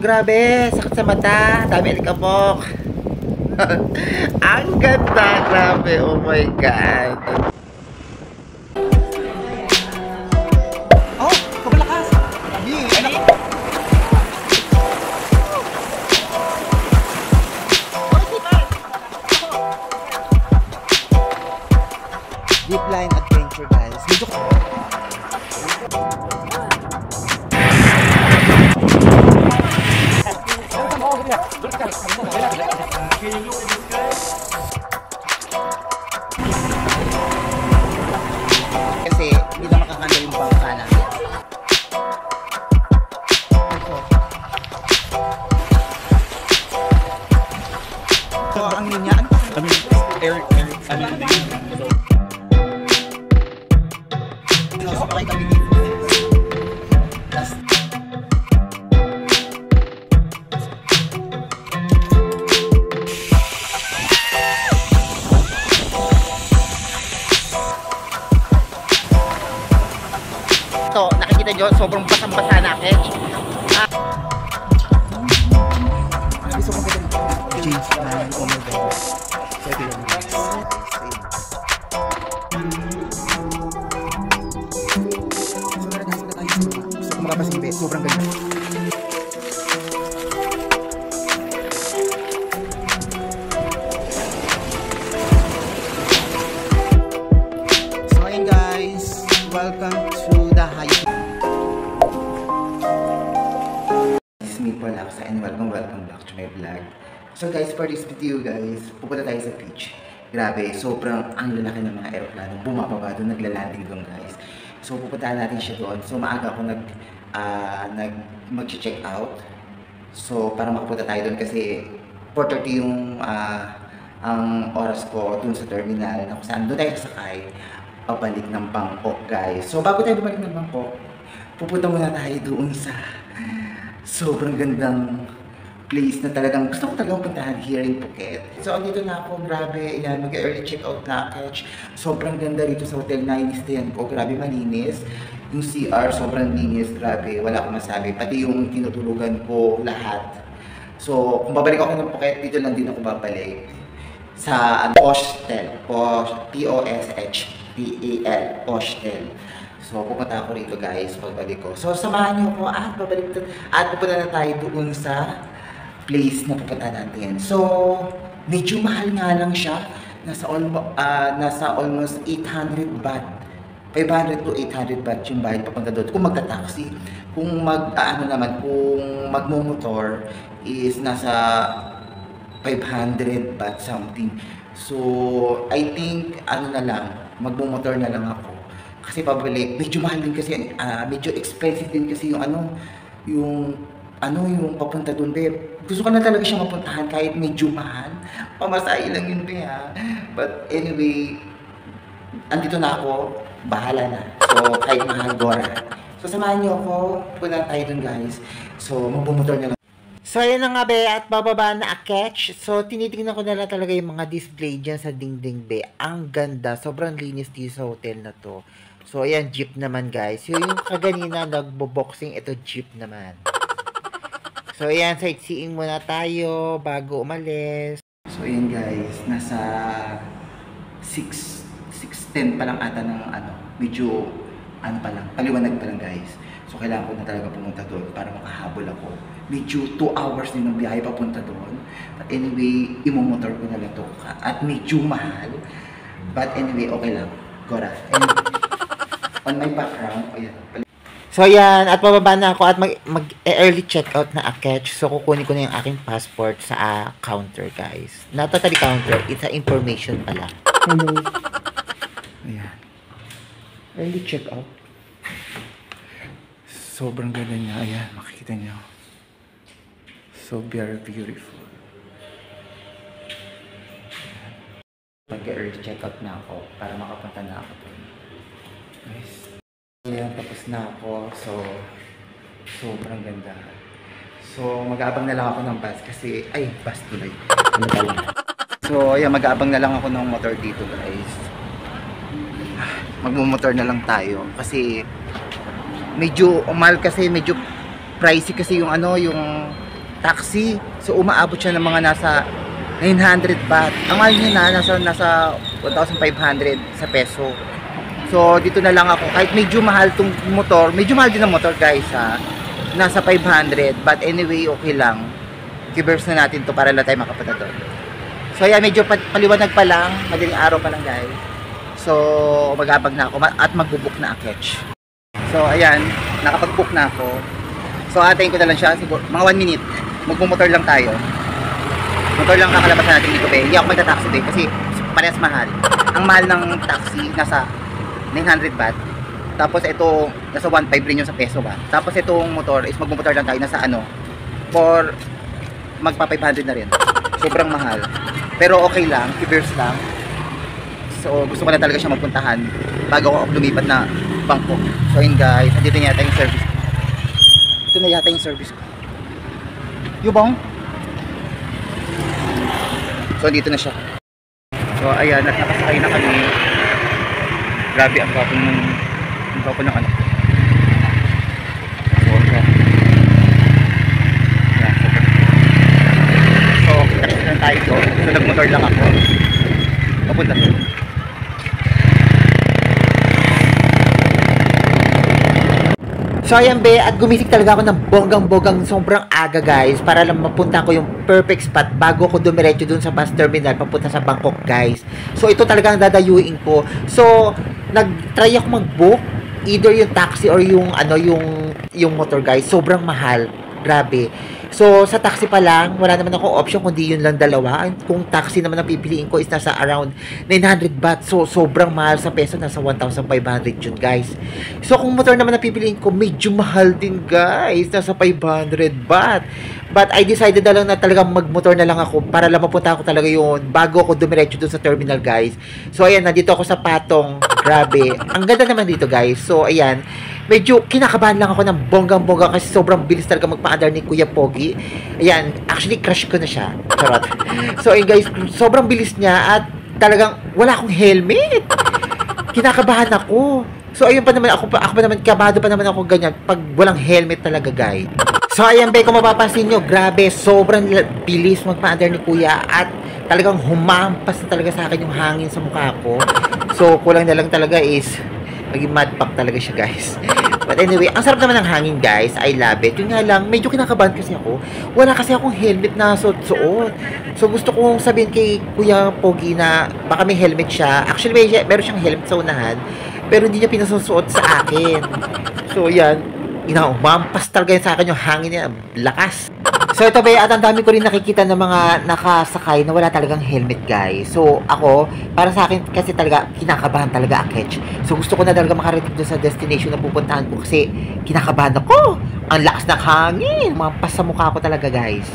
grabe, sakit sa mata, dami alikabok. Ang ganda, grabe, oh my God. Oh, kabalakas. Deep line adventure, guys. Kasi hindi na makakanda yung bangka namin. So, ang linya, air, so, nakikita nyo, sobrang basang-basa na, Ketch. Gusto ko change na yung omega. So, ito yung gusto ko makapasimbe. Sobrang ganda. So, ayan guys. Welcome to the Hyatt. This is me, Paul Aksa, and welcome back to my vlog. So guys, for this video guys, pupunta tayo sa beach. Grabe, sobrang ang lalaki ng mga aeroplano. Bumababa doon, nagla-landing doon guys. So pupuntahan natin siya doon. So maaga ako mag-check out. So para makapunta tayo doon kasi 4:30 yung ang oras ko doon sa terminal na kung saan doon tayo sasakay pabalik ng Bangkok guys. So bago tayo bumalik ng Bangkok, pupunta muna tayo doon sa sobrang gandang place na talagang gusto ko talagang puntahan here in Phuket. So andito na ako, grabe, yan, mag-early check out na, Ketch. Sobrang ganda rito sa hotel na inistayan ko, grabe malinis. Yung CR sobrang linis, grabe, wala akong masabi. Pati yung tinutulugan ko, lahat. So kung babalik ako ng Phuket, dito lang din ako babalik. Sa Poshtel, P-O-S-H-T-E-L, Poshtel. So pupunta ako rito guys, pagbalik ko. So samahan niyo ako at babalik at pupunta na tayo doon sa place na pupunta natin. So medyo mahal nga lang siya. Nasa almost 800 baht. 500 to 800 baht yung bayad papunta doon. Kung magta-taxi, kung kung magmo-motor is nasa 500 baht something. So I think na lang, magmo-motor na lang ako. Kasi pabalik, medyo mahal din kasi, medyo expensive din kasi yung papunta doon, babe. Gusto ko na talaga siyang mapuntahan kahit medyo mahal. Pamasahe lang yun, babe, ha. But anyway, andito na ako, bahala na. So, kahit mahal, gora. So, samahan niyo ako, punta tayo doon, guys. So, magbumotor na lang. So, ayan na nga, be, at bababa na Ketch. So, tinitingnan ko na lang talaga yung mga display dyan sa dingding, be. Ang ganda, sobrang linis dito sa hotel na to. So, ayan, jeep naman, guys. Yung kaganina, nagbo-boxing, ito jeep naman. So, ayan, sightseeing muna tayo bago umalis. So, ayan, guys, nasa 6:10 pa lang ata ng medyo, pa lang, paliwanag pa lang, guys. So, kailangan ko na talaga pumunta doon para makahabol ako. Medyo 2 hours din ng biyahe papunta doon. But anyway, imomotor ko na lang ito. At medyo mahal. But anyway, okay lang. Gora. And on my background, ayan. So yan, at bababa na ako at mag-early checkout na Ketch. So kukunin ko na yung aking passport sa counter, guys. Not totally counter, it's a information pala. Hello. Ayan. Early checkout. Sobrang ganda niya. Ayan, makikita niyo. So very beautiful. Mag-early checkout na ako para makapunta na ako doon. Guys. Ayan, tapos na ako. So, sobrang ganda. So, mag-aabang na lang ako ng bus kasi, bus tuloy. So, ayan, mag-aabang na lang ako ng motor dito, guys. Magmumotor na lang tayo kasi medyo mahal kasi, medyo pricey kasi yung taxi. So umaabot siya ng mga nasa 900 baht. Ang mahal niya nasa 1,500 sa peso. So dito na lang ako. Kahit medyo mahal tong motor, medyo mahal din ang motor guys ha. Nasa 500, but anyway okay lang. Kibers na natin to para lang tayo makapunta doon. So ayan, medyo paliwanag pa lang, madaling araw pa lang guys. So maghabag na ako at magbubook na ang catch. So ayan, nakapag-book na ako. So atayin ko na lang siya, siguro mga 1 minute. Magmumotor lang tayo. Motor lang kakalabasan natin dito be. Hindi ako magta-taxi be kasi parehas mahal. Ang mahal ng taxi nasa 900 baht. Tapos ito nasa 1.5 rin yung sa peso ba. Tapos itong motor is magmumotor lang tayo nasa ano for magpa 500 na rin. Sobrang mahal. Pero okay lang, kibers lang. So gusto ko na talaga siya mapuntahan bago ako lumipat na Bangkok. So yun guys, andito na yata yung service. Ito na yata yung service ko. Yubong. So dito na siya. So ayan, at nakasakay na kami. Grabe ang gwapo ng ano. So ayan. So kita lang tayo ito. So nagmotor lang ako. Papunta doon. So ayan be, at gumising talaga ako ng bonggang-bonggang sobrang aga guys para lang mapunta ko yung perfect spot bago ko dumiretso dun sa bus terminal papunta sa Bangkok guys. So ito talaga ang dadayuin ko. So nag-try ako mag-book either yung taxi or yung ano yung motor guys. Sobrang mahal. Grabe. So, sa taxi pa lang, wala naman ako option kundi yun lang dalawa. Kung taxi naman ang pipiliin ko is nasa around 900 baht. So, sobrang mahal sa peso. Nasa 1,500 yun, guys. So, kung motor naman ang pipiliin ko, medyo mahal din, guys. Nasa 500 baht. But, I decided na lang na talagang magmotor na lang ako para lang mapunta ako talaga yun bago ako dumiretso dun sa terminal, guys. So, ayan, nandito ako sa Patong. Grabe. Ang ganda naman dito, guys. So, ayan. Medyo kinakabahan lang ako ng bonggang-bongga kasi sobrang bilis talaga magpa-andar ni Kuya Pogi. Ayan, actually crush ko na siya. Charot. So, ayun guys, sobrang bilis niya at talagang wala akong helmet. Kinakabahan ako. So, ayun pa naman, ako pa naman, kabado pa naman ako ganyan pag walang helmet talaga, guys. So, ayan, be, kung mapapansin nyo, grabe, sobrang bilis magpa-andar ni Kuya at talagang humampas na talaga sa akin yung hangin sa mukha ko. So, kulang na lang talaga is maging mad pack talaga siya, guys. But anyway, ang sarap naman ng hangin, guys. I love it. Yun nga lang, medyo kinakabahan kasi ako. Wala kasi akong helmet na suot-suot. So, gusto kong sabihin kay Kuya Pogi na baka may helmet siya. Actually, meron siyang helmet sa unahan. Pero hindi niya pinasusuot sa akin. So, yan. Mampas talaga sa akin yung hangin niya. Lakas. So, ito ba, at ang dami ko rin nakikita ng mga nakasakay na wala talagang helmet, guys. So, ako, para sa akin kasi talaga, kinakabahan talaga ang catch. So, gusto ko na talaga makarating doon sa destination na pupuntahan ko kasi kinakabahan ako. Ang lakas ng hangin. Mampas sa mukha ko talaga, guys.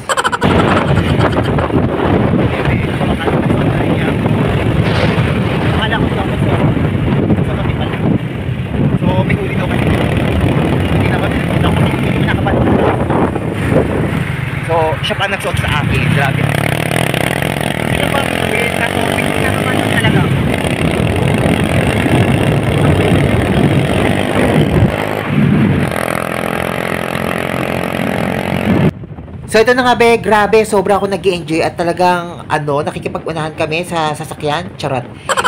So, may ulit ako kasi. So, siya pa nagsuot sa akin. Grabe. Sino ba sabihin na to? Pinakaman talaga. So, ito na nga be, grabe, sobra ako nag-i-enjoy at talagang, nakikipag-unahan kami sa sasakyan. Charot.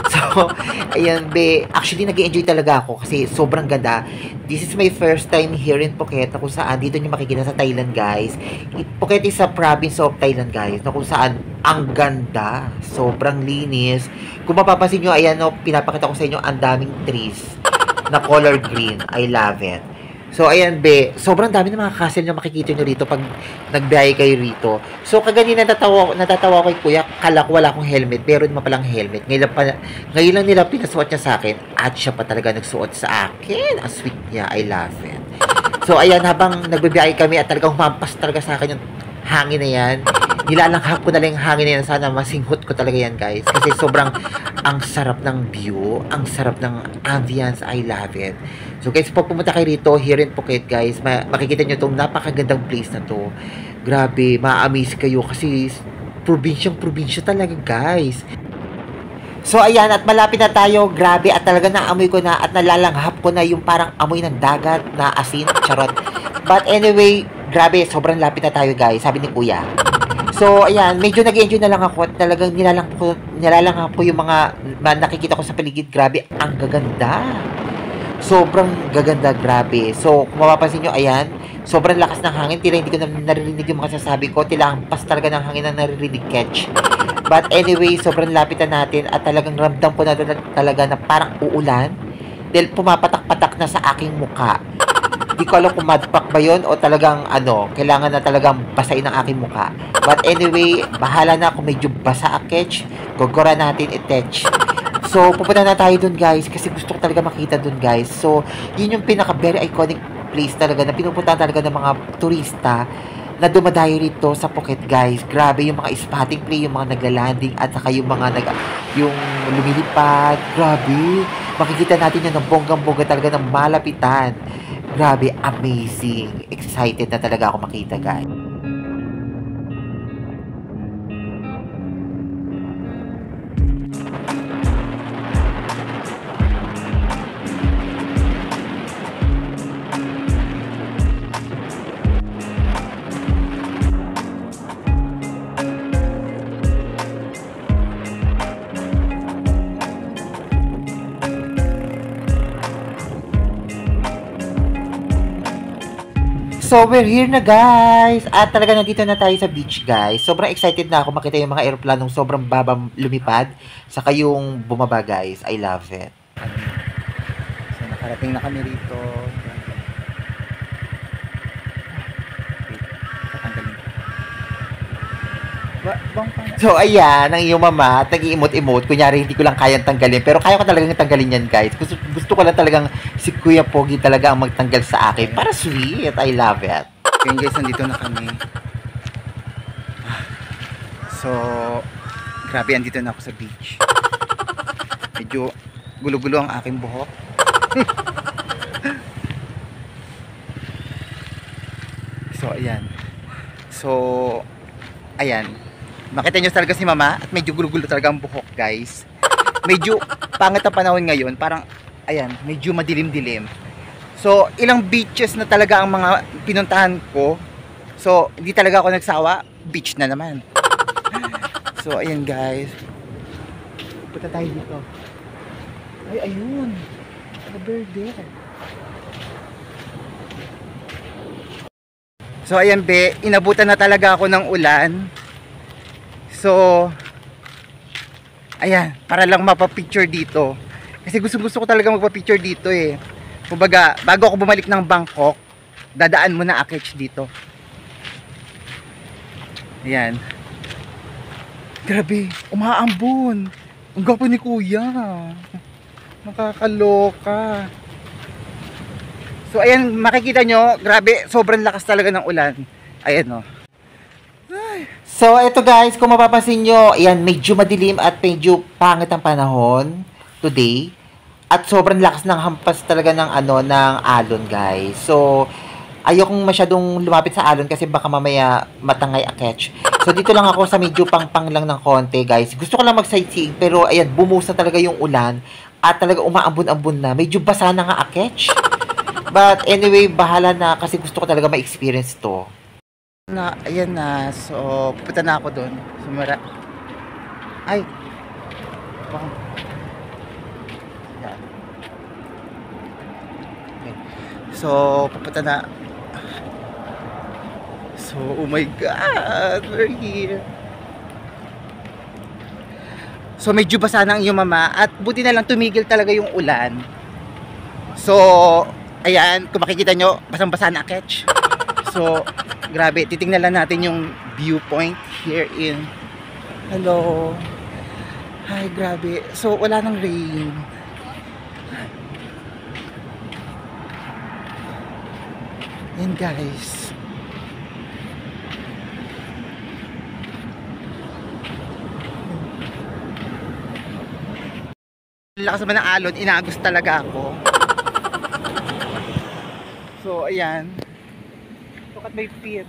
So, ayan be, actually nag-i-enjoy talaga ako kasi sobrang ganda. This is my first time here in Phuket na kung saan dito nyo makikita sa Thailand, guys. Phuket is a province of Thailand, guys, na kung saan ang ganda. Sobrang linis. Kung mapapansin nyo, ayan, pinapakita ko sa inyo ang daming trees na color green. I love it. So, ayan, be, sobrang dami ng mga castle na makikita nyo rito pag nagbiyahe kayo rito. So, kaganina natatawa ko kay Kuya, kala ko wala akong helmet, pero naman palang helmet. Ngayon lang nila pinasuot niya sa akin, at siya pa talaga nagsuot sa akin. Ang sweet niya, I love it. So, ayan, habang nagbibiyahe kami at talagang humampas talaga sa akin yung hangin na yan, nilalanghap ko na lang yung hangin na yan. Sana masinghot ko talaga yan, guys. Kasi sobrang ang sarap ng view, ang sarap ng ambience, I love it. So guys, pag pumunta kayo rito, here in Phuket, guys, makikita nyo itong napakagandang place na to. Grabe, ma-amaze kayo kasi probinsyang-probinsya talaga, guys. So ayan, at malapit na tayo, grabe, at talaga naamoy ko na at nalalanghap ko na yung parang amoy ng dagat na asin, charot. But anyway, Grabe, sobrang lapit na tayo guys, sabi ni Kuya. So, ayan, medyo nag-enjoy na lang ako at talagang nilalang po yung mga nakikita ko sa paligid. Grabe, ang gaganda. Sobrang gaganda, grabe. So, kung mapapansin nyo, ayan, sobrang lakas ng hangin. Tila hindi ko na naririnig yung mga sasabi ko. Tila ang pas talaga ng hangin na naririnig, Ketch. But anyway, sobrang lapit na natin at talagang ramdam ko na talaga na parang uulan dahil pumapatak-patak na sa aking muka. Di ko alam kung madpack ba yun o talagang kailangan na talagang basain ang aking muka. But anyway, bahala na kung medyo basa ang Ketch. Gogora natin i-tetch. So, pupunta na tayo dun guys kasi gusto ko talaga makita dun guys. So, yun yung pinaka very iconic place talaga na pinupuntahan talaga ng mga turista na dumadayo rito sa Phuket guys. Grabe yung mga spotting play, yung mga nagla-landing at saka yung mga yung lumilipad. Grabe. Makikita natin yun ng bonggang-bongga talaga ng malapitan. Grabe, amazing. Excited na talaga ako makita guys. So, we're here na guys! At talaga nandito na tayo sa beach guys. Sobrang excited na ako makita yung mga aeroplanong sobrang babang lumipad. Saka yung bumaba guys. I love it. So, nakarating na kami rito. So, ayan, ang iyong mama, nag-i-emote-emote. Kunyari, hindi ko lang kayang tanggalin. Pero kaya ko talagang tanggalin yan, guys. Gusto ko lang talagang si Kuya Pogi talaga ang magtanggal sa akin. Para sweet. I love it. Okay, guys, nandito na kami. So, grabe, andito na ako sa beach. Medyo gulo-gulo ang aking buhok. So, ayan. So, ayan. Makita nyo talaga si mama at medyo gulo-gulo talaga ang buhok guys. Medyo pangit ang panahon ngayon. Parang, ayan, medyo madilim-dilim. So, ilang beaches na talaga ang mga pinuntahan ko. So, hindi talaga ako nagsawa. Beach na naman. So, ayan guys. Punta tayo dito. Ay, ayun. Verde. So, ayan be. Inabutan na talaga ako ng ulan. So, ayan, para lang mapapicture dito. Kasi gusto ko talaga magpa-picture dito eh. Kumbaga, bago ako bumalik ng Bangkok, dadaan muna Akech dito. Ayan. Grabe, umaambon. Ang gwapo ni Kuya. Nakakaloka. So, ayan, makikita nyo, grabe, sobrang lakas talaga ng ulan. Ayan o. So, ito guys, kung mapapansin nyo, ayan, medyo madilim at medyo pangit ang panahon today. At sobrang lakas ng hampas talaga ng ng alon, guys. So, ayokong masyadong lumapit sa alon kasi baka mamaya matangay Akech. So, dito lang ako sa medyo pang lang ng konti, guys. Gusto ko lang mag-sightseeing, pero ayan, bumusa talaga yung ulan at talaga umaambon-ambon na. Medyo basa na nga Akech. But anyway, bahala na kasi gusto ko talaga ma-experience to. Ayan na. So, pupunta na ako doon. Ay. Wow. Yan. Okay. So, pupunta na. So, oh my God. We're here. So, medyo basa na ang iyong mama. At buti na lang tumigil talaga yung ulan. So, ayan. Kung makikita nyo, basang-basa na Akech. So, grabe, titingnan lang natin yung viewpoint here in hello. Hi, grabe. So, wala nang rain. Yan guys. Lakas naman ng alon, inagos talaga ako. So, ayan. Look at my feet.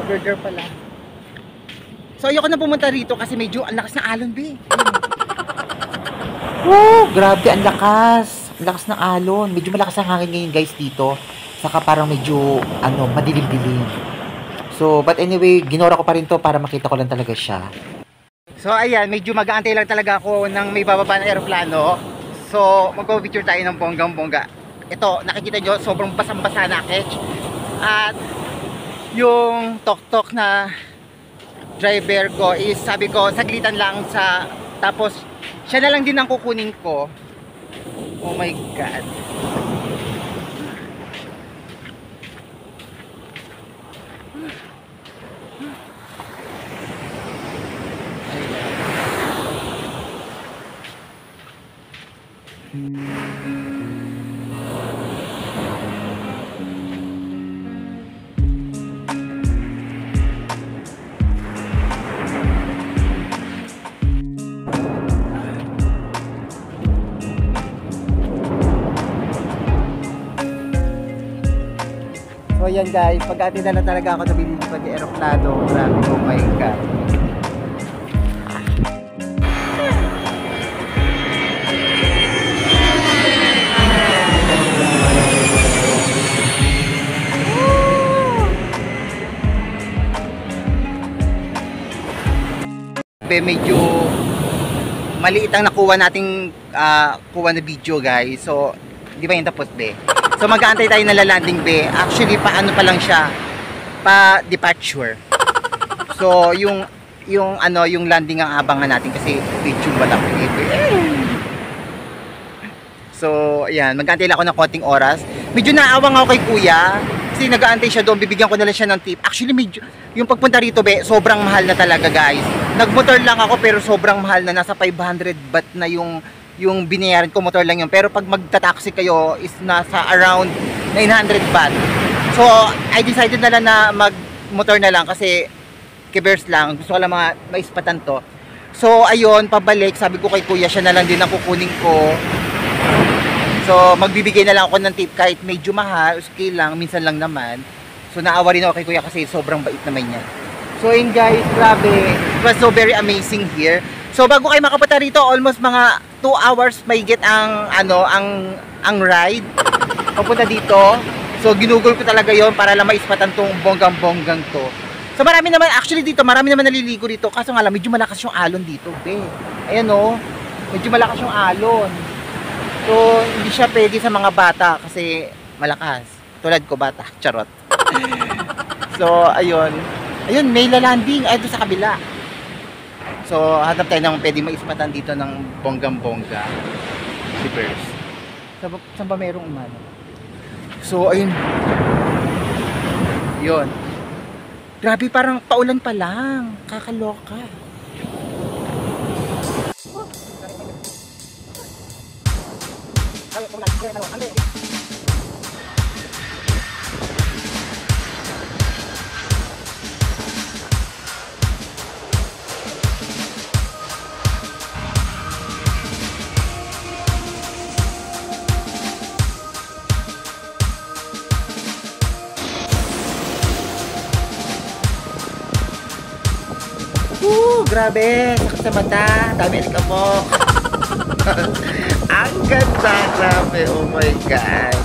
Burger pala. So ayoko na pumunta rito kasi medyo ang lakas ng alon be. Grabe, ang lakas. Ang lakas ng alon. Medyo malakas ang hangin ngayon guys dito. Saka parang medyo, madilim-dilim. So, but anyway, ginora ko pa rin to para makita ko lang talaga siya. So, ayan, medyo mag-aantay lang talaga ako ng may bababa na aeroplano. So, mag-picture tayo ng bonggang-bongga. Ito, nakikita nyo, sobrang basang-basa na Ketch. At, yung tok-tok na driver ko is, sabi ko, saglitan lang sa, tapos, siya na lang din ang kukunin ko. Oh my God. So yan guys, pag-ati na talaga ako na bililipad yung aeroplano. Grabe, oh my God. Medyo maliit ang nakuha nating kuha na video guys. So, di ba yung tapos be? So mag-aantay tayo na lalanding be. Actually, paano pa lang siya? Pa departure. So, yung landing ang abangan natin kasi medyo malaki be. So, ayan, mag-aantay lang ako ng konting oras. Medyo naawang ako kay kuya. Kasi nag-aantay siya doon, bibigyan ko na lang siya ng tip. Actually, medyo, yung pagpunta rito be, sobrang mahal na talaga guys. Nagmotor lang ako pero sobrang mahal na. Nasa 500 baht na yung binayaran ko, motor lang yun. Pero pag magta-taxi kayo is nasa around 900 baht. So, I decided na lang na mag-motor na lang kasi kibers lang. Gusto ko lang maispatan to. So, ayun, pabalik. Sabi ko kay kuya, siya na lang din ang kukunin ko. So, magbibigay na lang ako ng tip kahit medyo mahal. Okay lang, minsan lang naman. So, naawa rin ako kay kuya kasi sobrang bait naman niya. So, yun guys, grabe. It was so very amazing here. So, bago kayo makapunta rito, almost mga 2 hours may get ang ride papunta dito. So, ginugol ko talaga yon para lang maispatan tong bonggang-bonggang to. So, marami naman, actually dito, marami naman naliligo dito. Kaso nga lang, medyo malakas yung alon dito, be. Ayan o, medyo malakas yung alon. So, hindi siya pwede sa mga bata kasi malakas. Tulad ko, bata. Charot. So, ayun. Ayun, may lalanding. Ay, doon sa kabila. So, hanap tayo ng pwede maispatan dito ng bonggang-bongga. Slippers. Saan ba mayroong umano? So, ayun. Yun. Grabe, parang paulan pa lang. Kakaloka. Grabe, sakit sa mata. Dami rin mo. Ang ganda, grabe. Oh my God.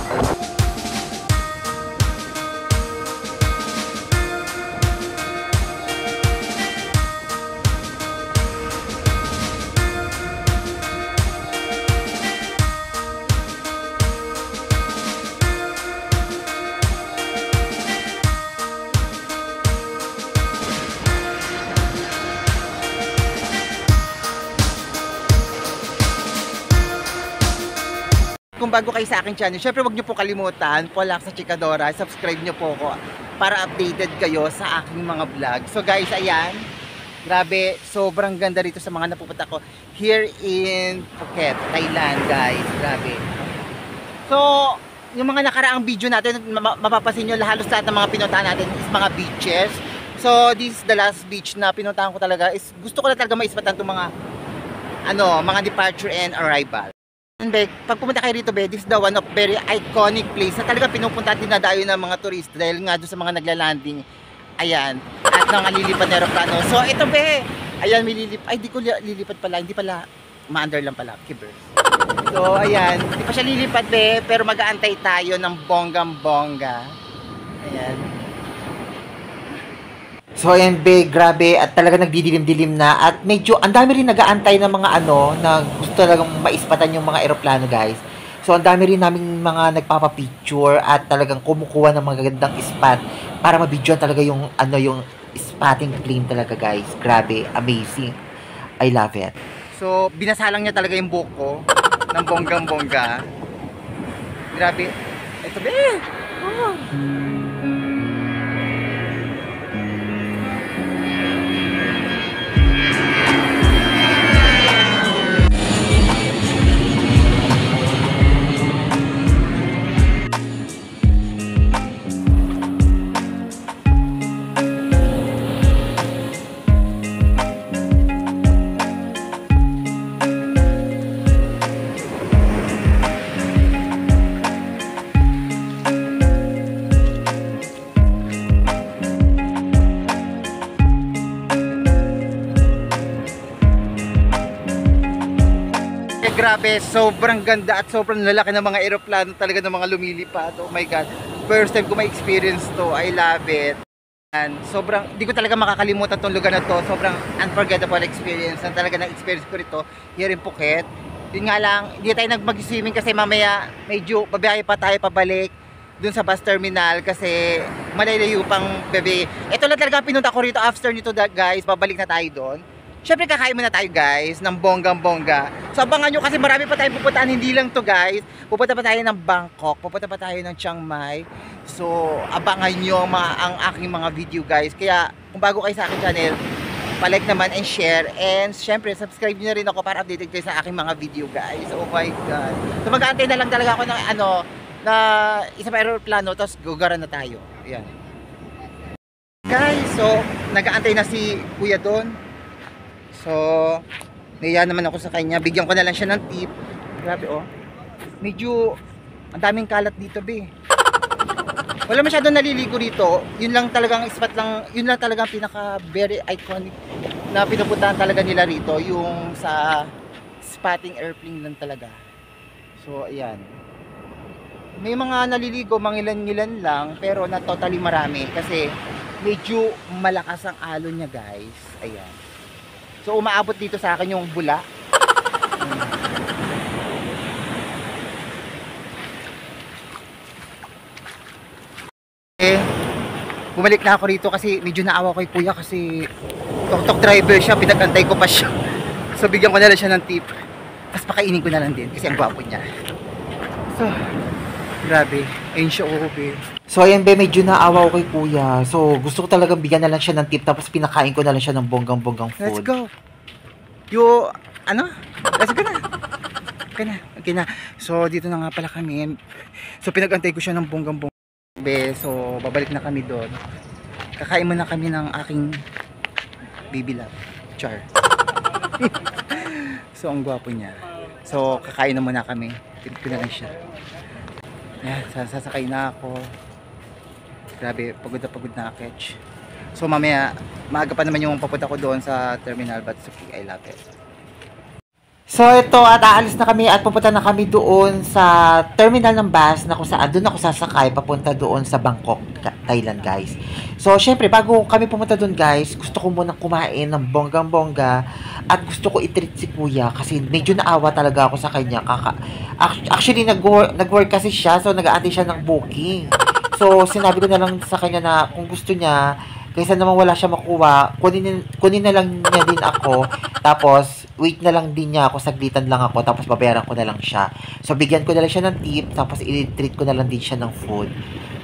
Kung bago kayo sa aking channel, syempre wag niyo po kalimutan, Polak sa Chikadora, subscribe niyo po ako para updated kayo sa aking mga vlog. So guys, ayan, grabe, sobrang ganda rito sa mga napupunta ko here in Phuket, Thailand guys, grabe. So, yung mga nakaraang video natin, mapapasin nyo halos lahat ng mga pinuntahan natin is mga beaches. So, this is the last beach na pinuntahan ko talaga, is gusto ko na talaga maispatan itong mga departure and arrival. And pag pumunta kayo rito, this is the one of very iconic place na talaga pinupunta at dinadayo ng mga turista dahil nga doon sa mga naglalanding. Ayan, at nang lilipad na aeroplano. So ito ayan, may lilipad. Ay, di ko lilipad pala, hindi pala. ma-under lang pala, kibers. So, ayan. Hindi pa siya lilipad, be. Pero mag-aantay tayo ng bonggang-bongga. Ayan. So ayan be, grabe at talaga nagdidilim-dilim na at medyo ang dami rin nag-aantay ng mga ano na gusto talagang maispatan yung mga eroplano guys. So ang dami rin namin mga nagpapa-picture at talagang kumukuha ng mga gagandang spot para mabidyoan talaga yung ano yung spotting plane talaga guys. Grabe, amazing. I love it. So, binasalang niya talaga yung buhok ko ng bonggang-bongga. Grabe. Ito be. Oh. Grabe, sobrang ganda at sobrang lalaki ng mga eroplano talaga ng mga lumilipad. Oh my god, first time ko ma-experience to. I love it. And sobrang, di ko talaga makakalimutan tong lugar na to. Sobrang unforgettable experience na talaga na-experience ko rito here in Phuket. Yun nga lang, hindi tayo mag-swimming kasi mamaya medyo babiyahe pa tayo pabalik dun sa bus terminal kasi malayo pang bebe. Ito lang talaga pinunta ko rito after nito guys, babalik na tayo doon. Syempre kakain muna tayo guys ng bonggang-bongga. So abangan nyo kasi marami pa tayong pupuntahan, hindi lang to guys. Pupunta pa tayo ng Bangkok, pupunta pa tayo ng Chiang Mai. So abangan nyo ang aking mga video guys. Kaya kung bago kayo sa aking channel, palike naman and share. And syempre subscribe nyo na rin ako para updated kayo sa aking mga video guys. Oh my god. So mag-aantay na lang talaga ako ng na isa pa aeroplano, tapos gugaran na tayo. Ayan. Guys, so nag-aantay na si kuya doon. So, naiya naman ako sa kanya. Bigyan ko na lang siya ng tip. Grabe oh. Medyo ang daming kalat dito, be. Wala masyadong naliligo rito. Yun lang talagang spot lang, yun lang talagang pinaka very iconic na pinupuntahan talaga nila rito, yung sa spotting airplane lang talaga. So, ayan. May mga naliligo, mangilan-ngilan lang, pero na totally marami kasi medyo malakas ang alon niya, guys. Ayan. So umaabot dito sa akin yung bula. Bumalik na ako rito kasi medyo naawa ko kay kuya kasi tok-tok driver siya, pinagantay ko pa siya. So bigyan ko na lang siya ng tip. Tapos pakainin ko na lang din kasi ang gwapo niya. So, grabe. Ayun siya, be. So ayan be, medyo naawa ko kay kuya. So gusto ko talagang bigyan na lang siya ng tip tapos pinakain ko na lang siya ng bonggang-bonggang food. Let's go. Let's go na. Okay na. So dito na nga pala kami. So pinagantay ko siya ng bonggang-bonggang. So babalik na kami doon. Kakain muna kami ng aking baby love. Char. So ang gwapo niya. So kakain na muna kami. Tip ko na lang siya. Ayan, sasakay na ako. Grabe, pagod na catch. So mamaya, maaga pa naman yung papunta ko doon sa terminal, but okay, I love it. So ito, at aalis na kami at pupunta na kami doon sa terminal ng bus na kung saan doon ako sasakay papunta doon sa Bangkok, Thailand guys. So syempre, bago kami pumunta doon guys, gusto ko munang kumain ng bonggang-bongga at gusto ko i-treat si kuya kasi medyo naawa talaga ako sa kanya. Actually, nag-work kasi siya, so nag-aantay siya ng booking. So, sinabi ko na lang sa kanya na kung gusto niya, kaysa naman wala siya makuha, kunin na lang niya din ako. Tapos, wait na lang din niya ako, saglitan lang ako, tapos babayaran ko na lang siya. So, bigyan ko na lang siya ng tip, tapos i-treat ko na lang din siya ng food.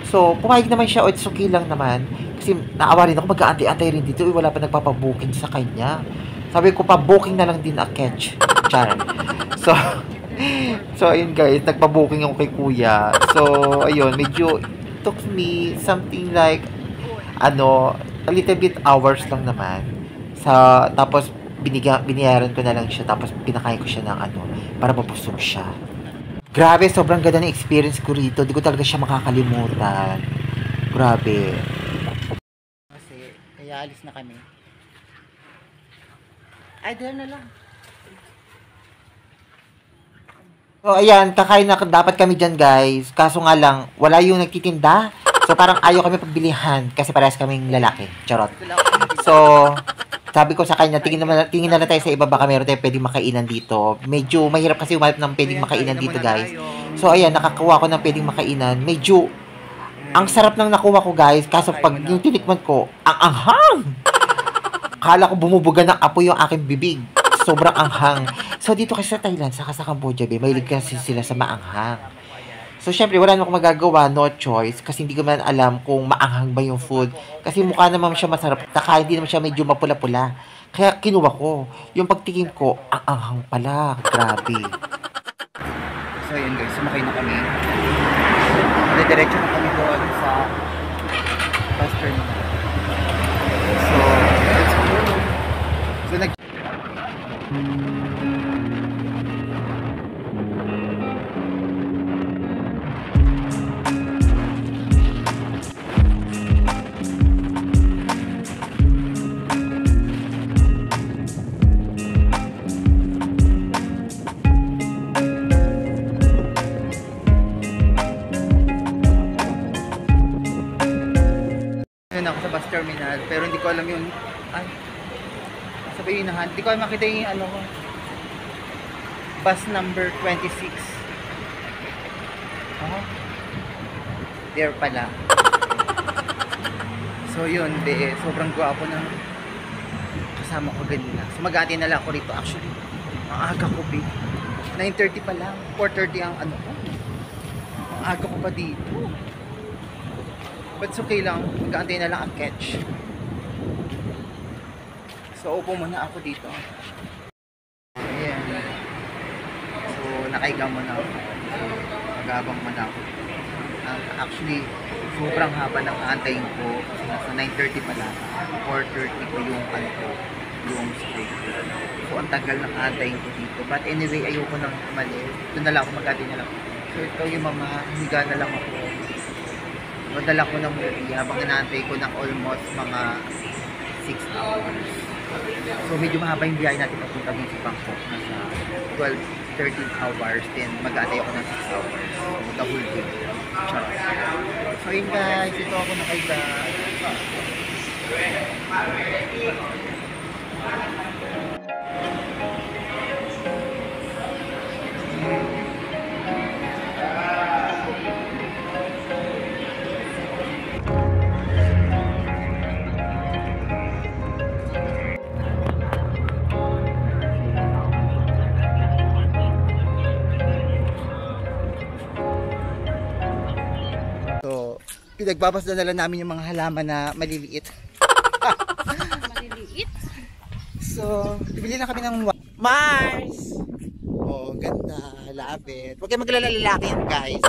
So, pumayag naman siya, o it's okay lang naman. Kasi naawa rin ako, mag-aantay-antay rin dito, wala pa nagpapabooking sa kanya. Sabi ko pa, booking na lang din a catch. Char. So, ayun guys, nagpa-booking ako kay kuya. So, ayun, medyo took me something like a little bit hours lang naman. Tapos binayaran ko na lang siya, tapos pinakain ko siya ng para mapusog siya. Grabe, sobrang ganda ng experience ko rito. Di ko talaga siya makakalimutan. Grabe. Kasi kaya alis na kami. Ay, dahil na lang. So, ayan, kakain na dapat kami dyan, guys. Kaso nga lang, wala yung nagtitinda. So, parang ayaw kami pagbilihan kasi parehas kaming lalaki. Charot. So, sabi ko sa kanya, tingin na lang tayo sa iba, baka meron tayo pwedeng makainan dito. Medyo mahirap kasi umalap ng pwedeng makainan dito, guys. So, ayan, nakakuha ko ng pwedeng makainan. Medyo, ang sarap ng nakuha ko, guys. Kaso pag yung tinikman ko, ang anghang! Akala ko bumubuga ng apoy yung aking bibig. Sobrang anghang. So, dito kasi sa Thailand, saka sa Cambodia, mahilig kasi sila sa maanghang. So, syempre, wala na akong magagawa, no choice, kasi hindi ko man alam kung maanghang ba yung food. Kasi mukha naman siya masarap, taka, hindi naman siya medyo mapula-pula. Kaya kinuha ko. Yung pagtingin ko, ang anghang pala. Grabe. So yun guys, sumakay na kami. Diretso na kami doon sa bus terminal. So, let's go. So, ako sa bus terminal, pero hindi ko alam yung sabi inahan, hindi ko makita yung ano ko, bus number 26. There pala. So yun, sobrang gwapo ng kasama ko ganina. So mag-aantay na lang ako rito. Actually, ang aga ko, 9:30 pa lang, 4:30 ang ano ko. Ang aga ko pa dito. But it's okay lang, mag-aantay na lang ang catch. So upo muna ako dito. Ayan. So nakahiga muna ako. Mag-aabang muna ako. Actually, sobrang haba ng aantayin ko. Kasi nasa 9:30 pa lang. 4:30 ko yung ano ko, yung straight. So ang tagal ng aantayin ko dito. But anyway, ayoko nang umalis. Doon na lang ako, mag-aantay na lang. So ito yung mama, higa na lang ako. Madala ko ng movie habang inaantay ko ng almost mga 6 hours. So medyo mahaba yung biyahe natin papunta dito sa Bangkok. Nasa 12-13 hours. Then mag-aantay ako ng 6 hours. So the whole day. Charot. So yun guys, ito ako nakaiga. Pinagbabasdan na lang namin yung mga halaman na maliliit. Maliliit? So, bibili na kami ng Mars! Oh, ganda. Lapit. Huwag kayo maglala lalaki yan, guys.